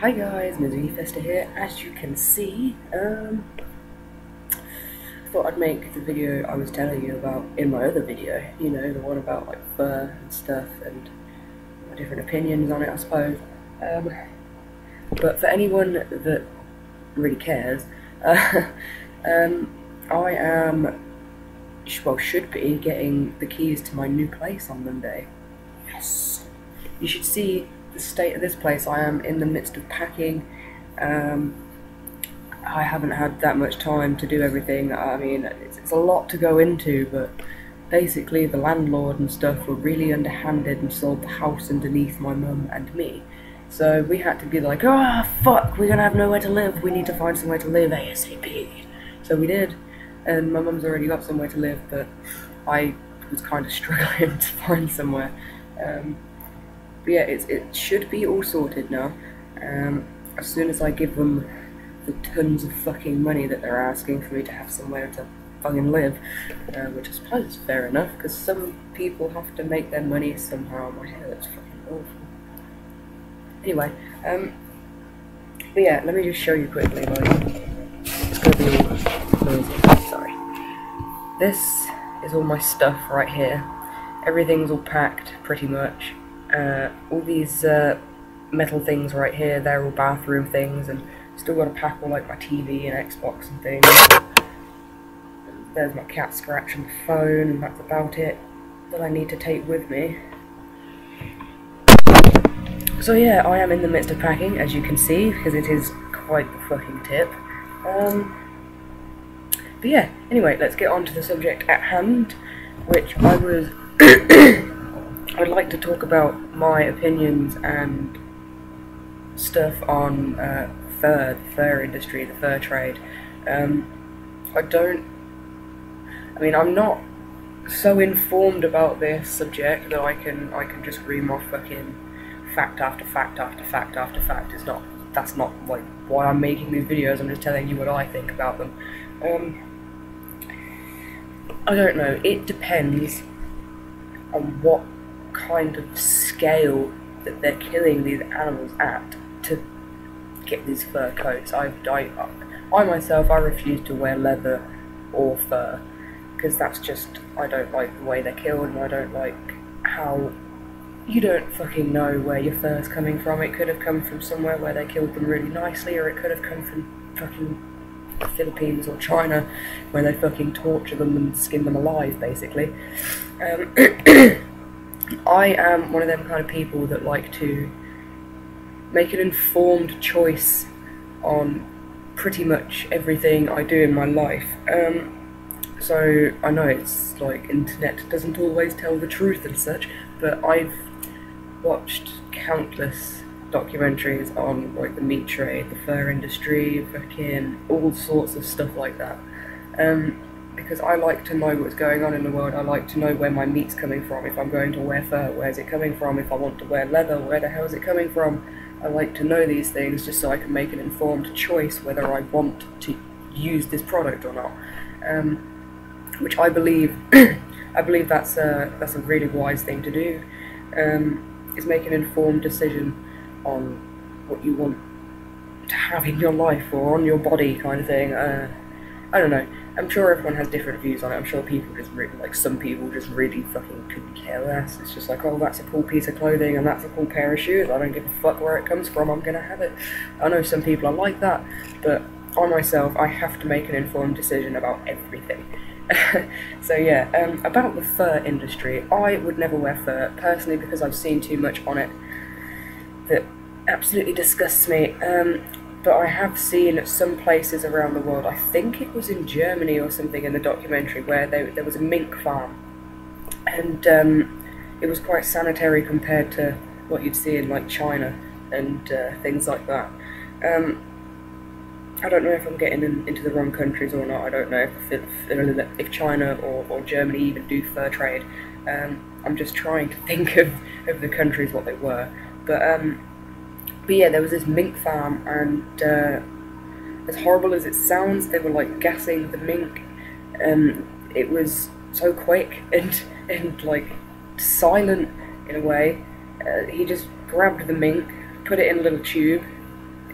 Hi guys, Misery Fester here. As you can see, I thought I'd make the video I was telling you about in my other video. You know, the one about like fur and stuff and my different opinions on it, I suppose. But for anyone that really cares, I am, should be getting the keys to my new place on Monday. Yes. You should see the state of this place. I am in the midst of packing. I haven't had that much time to do everything. I mean, it's a lot to go into, but basically the landlord and stuff were really underhanded and sold the house underneath my mum and me. So we had to be like, oh fuck, we're gonna have nowhere to live, we need to find somewhere to live ASAP. So we did, and my mum's already got somewhere to live, but I was kind of struggling to find somewhere. But yeah, it should be all sorted now. As soon as I give them the tons of fucking money that they're asking for me to have somewhere to fucking live, which I suppose is fair enough, because some people have to make their money somehow. My hair looks fucking awful. Anyway, but yeah, let me just show you quickly, like, it's gonna be all noisy, sorry. This is all my stuff right here. Everything's all packed, pretty much. All these metal things right here, they're all bathroom things, and still got to pack all like my TV and Xbox and things. There's my cat scratch on the phone, and that's about it that I need to take with me. So yeah, I am in the midst of packing, as you can see, because it is quite the fucking tip. But yeah, anyway, let's get on to the subject at hand, which I was... I'd like to talk about my opinions and stuff on the fur industry, the fur trade. I'm not so informed about this subject that I can just ream off fucking fact after fact after fact after fact. That's not like why I'm making these videos. I'm just telling you what I think about them. I don't know. It depends on what kind of scale that they're killing these animals at to get these fur coats. I myself, I refuse to wear leather or fur, because that's just, I don't like the way they're killed, and I don't like how you don't fucking know where your fur's coming from. It could have come from somewhere where they killed them really nicely, or it could have come from fucking the Philippines or China, where they fucking torture them and skin them alive, basically. I am one of them kind of people that like to make an informed choice on pretty much everything I do in my life. So I know it's like internet doesn't always tell the truth and such, but I've watched countless documentaries on like the meat trade, the fur industry, fucking all sorts of stuff like that. Because I like to know what's going on in the world. I like to know where my meat's coming from. If I'm going to wear fur, where's it coming from? If I want to wear leather, where the hell is it coming from? I like to know these things just so I can make an informed choice whether I want to use this product or not. Which I believe, I believe that's a really wise thing to do. Is make an informed decision on what you want to have in your life or on your body, kind of thing. I don't know. I'm sure everyone has different views on it. I'm sure people just really, like, some people just really fucking couldn't care less. It's just like, oh, that's a cool piece of clothing and that's a cool pair of shoes. I don't give a fuck where it comes from. I'm gonna have it. I know some people are like that, but I myself, I have to make an informed decision about everything. So yeah, about the fur industry, I would never wear fur personally because I've seen too much on it that absolutely disgusts me. But I have seen some places around the world, I think it was in Germany or something in the documentary, where there was a mink farm, and it was quite sanitary compared to what you'd see in like China and things like that. I don't know if I'm getting into the wrong countries or not. I don't know if China or Germany even do fur trade. I'm just trying to think of the countries what they were, but yeah, there was this mink farm, and as horrible as it sounds, they were like gassing the mink. It was so quick and like silent in a way. He just grabbed the mink, put it in a little tube,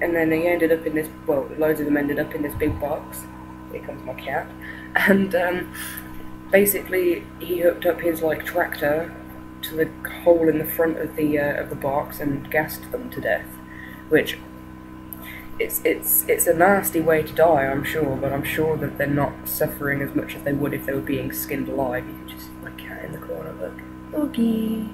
and then he ended up in this, well, loads of them ended up in this big box. Here comes my cat. And basically he hooked up his like tractor to the hole in the front of the box and gassed them to death, which it's a nasty way to die, I'm sure, but I'm sure that they're not suffering as much as they would if they were being skinned alive. You can just see my cat in the corner, look. Oogie.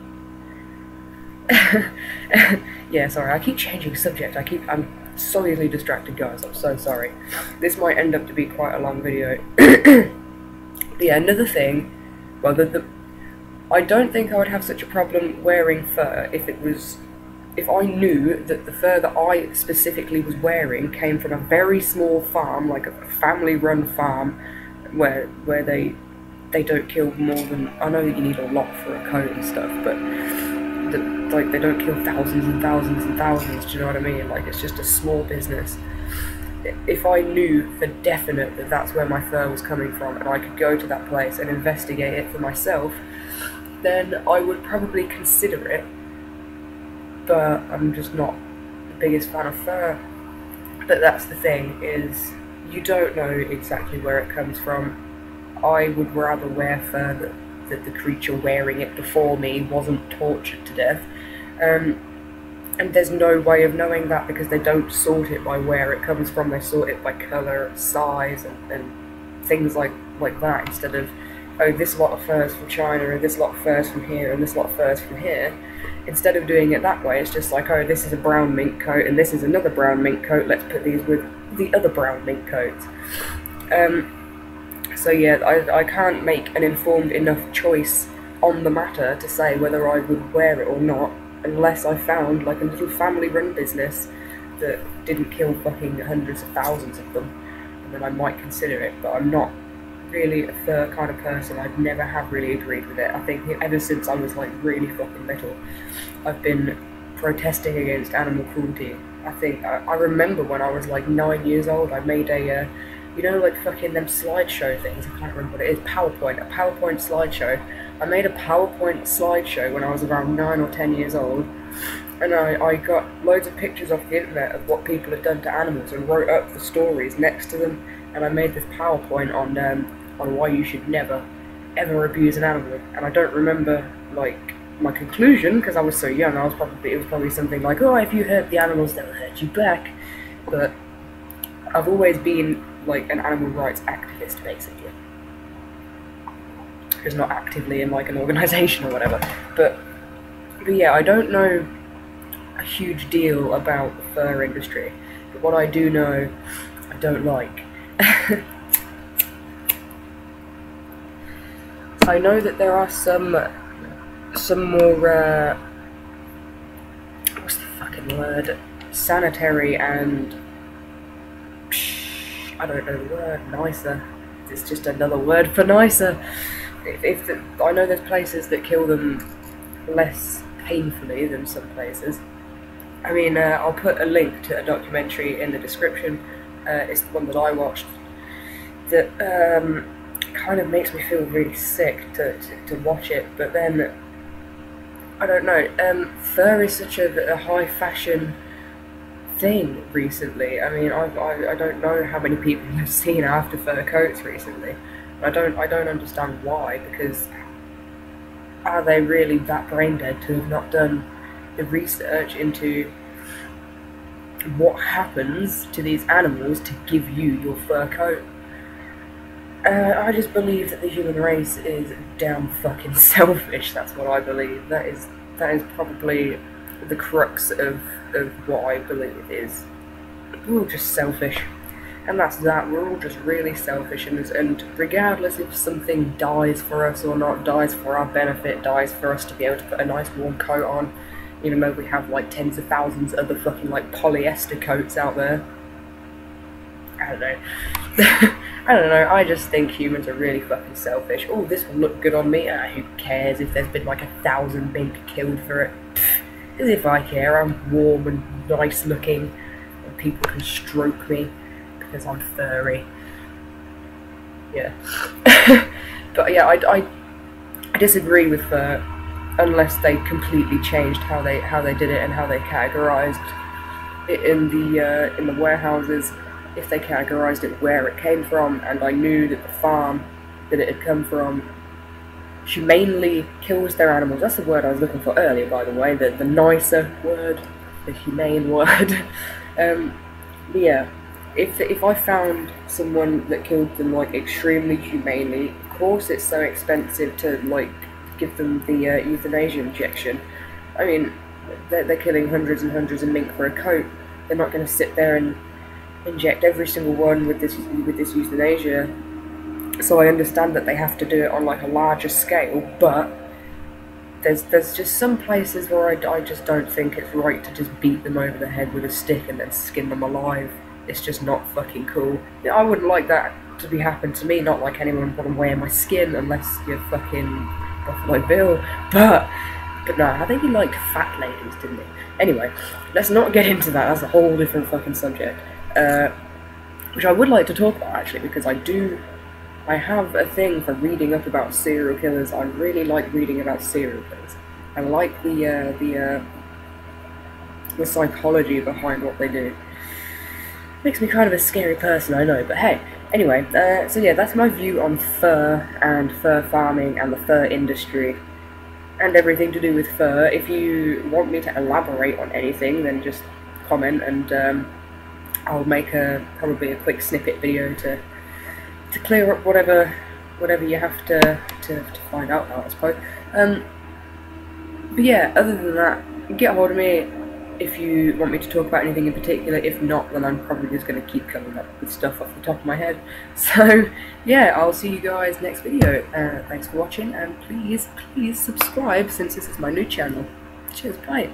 Yeah, sorry, I keep changing subject. I'm solidly distracted, guys. I'm so sorry. This might end up to be quite a long video. But yeah, another thing, well, I don't think I would have such a problem wearing fur if I knew that the fur that I specifically was wearing came from a very small farm, like a family-run farm, where they don't kill more than, I know that you need a lot for a coat and stuff, but like they don't kill thousands and thousands and thousands. Do you know what I mean? Like, it's just a small business. If I knew for definite that that's where my fur was coming from, and I could go to that place and investigate it for myself, then I would probably consider it. But I'm just not the biggest fan of fur. But that's the thing, is you don't know exactly where it comes from. I would rather wear fur that the creature wearing it before me wasn't tortured to death. And there's no way of knowing that, because they don't sort it by where it comes from. They sort it by colour, size, and things like that, instead of, oh, this lot of fur's from China, and this lot of fur's from here, and this lot of fur's from here. Instead of doing it that way, it's just like, oh, this is a brown mink coat, and this is another brown mink coat, let's put these with the other brown mink coats. So yeah, I can't make an informed enough choice on the matter to say whether I would wear it or not, unless I found like a little family-run business that didn't kill fucking hundreds of thousands of them, and then I might consider it. But I'm not really a fur kind of person. I never have really agreed with it. I think ever since I was like really fucking little, I've been protesting against animal cruelty. I think I remember when I was like 9 years old, I made a you know, like fucking them slideshow things, I can't remember what it is, a PowerPoint slideshow. I made a PowerPoint slideshow when I was around 9 or 10 years old, and I got loads of pictures off the internet of what people had done to animals and wrote up the stories next to them, and I made this PowerPoint on why you should never, ever abuse an animal. And I don't remember, like, my conclusion, because I was so young. It was probably something like, oh, if you hurt the animals, they'll hurt you back. But I've always been like an animal rights activist, basically. Just not actively in like an organisation or whatever. But yeah, I don't know a huge deal about the fur industry. But what I do know, I don't like. I know that there are some more, what's the fucking word? Sanitary and, I don't know the word, nicer. It's just another word for nicer. I know there's places that kill them less painfully than some places. I mean, I'll put a link to a documentary in the description. It's the one that I watched. That kind of makes me feel really sick to watch it. But then, I don't know. Fur is such a high fashion thing recently. I mean, I don't know how many people have seen after fur coats recently. I don't understand why, because are they really that brain dead to have not done the research into what happens to these animals to give you your fur coat? I just believe that the human race is damn fucking selfish. That's what I believe. That is probably the crux of what I believe is we're all just selfish, and that's that. We're all just really selfish, and regardless if something dies for us or not, dies for our benefit, dies for us to be able to put a nice warm coat on, even though we have like tens of thousands of other fucking like polyester coats out there. I don't know. I don't know, I just think humans are really fucking selfish. Oh, this will look good on me. Who cares if there's been like 1,000 mink killed for it? As if I care. I'm warm and nice looking, and people can stroke me because I'm furry. Yeah. But yeah, I disagree with unless they completely changed how they did it and how they categorized it in the warehouses if they categorized it where it came from, and I knew that the farm that it had come from humanely kills their animals. That's the word I was looking for earlier, by the way, the nicer word, the humane word. But yeah, if I found someone that killed them like extremely humanely, of course it's so expensive to like give them the euthanasia injection. I mean, they're killing hundreds and hundreds of mink for a coat. They're not going to sit there and inject every single one with this euthanasia. So I understand that they have to do it on like a larger scale, but there's just some places where I just don't think it's right to just beat them over the head with a stick and then skin them alive. It's just not fucking cool. I wouldn't like that to be happen to me, not like anyone would wear my skin unless you're fucking Buffalo Bill, but no, I think he liked fat ladies, didn't he? Anyway, let's not get into that, that's a whole different fucking subject. Which I would like to talk about actually, because I have a thing for reading up about serial killers. I really like reading about serial killers. I like the psychology behind what they do. Makes me kind of a scary person, I know, but hey. Anyway, so yeah, that's my view on fur and fur farming and the fur industry and everything to do with fur. If you want me to elaborate on anything, then just comment, and I'll make probably a quick snippet video to clear up whatever you have to find out about, I suppose. But yeah, other than that, get a hold of me if you want me to talk about anything in particular. If not, then I'm probably just going to keep coming up with stuff off the top of my head. So yeah, I'll see you guys next video. Thanks for watching, and please subscribe since this is my new channel. Cheers, bye.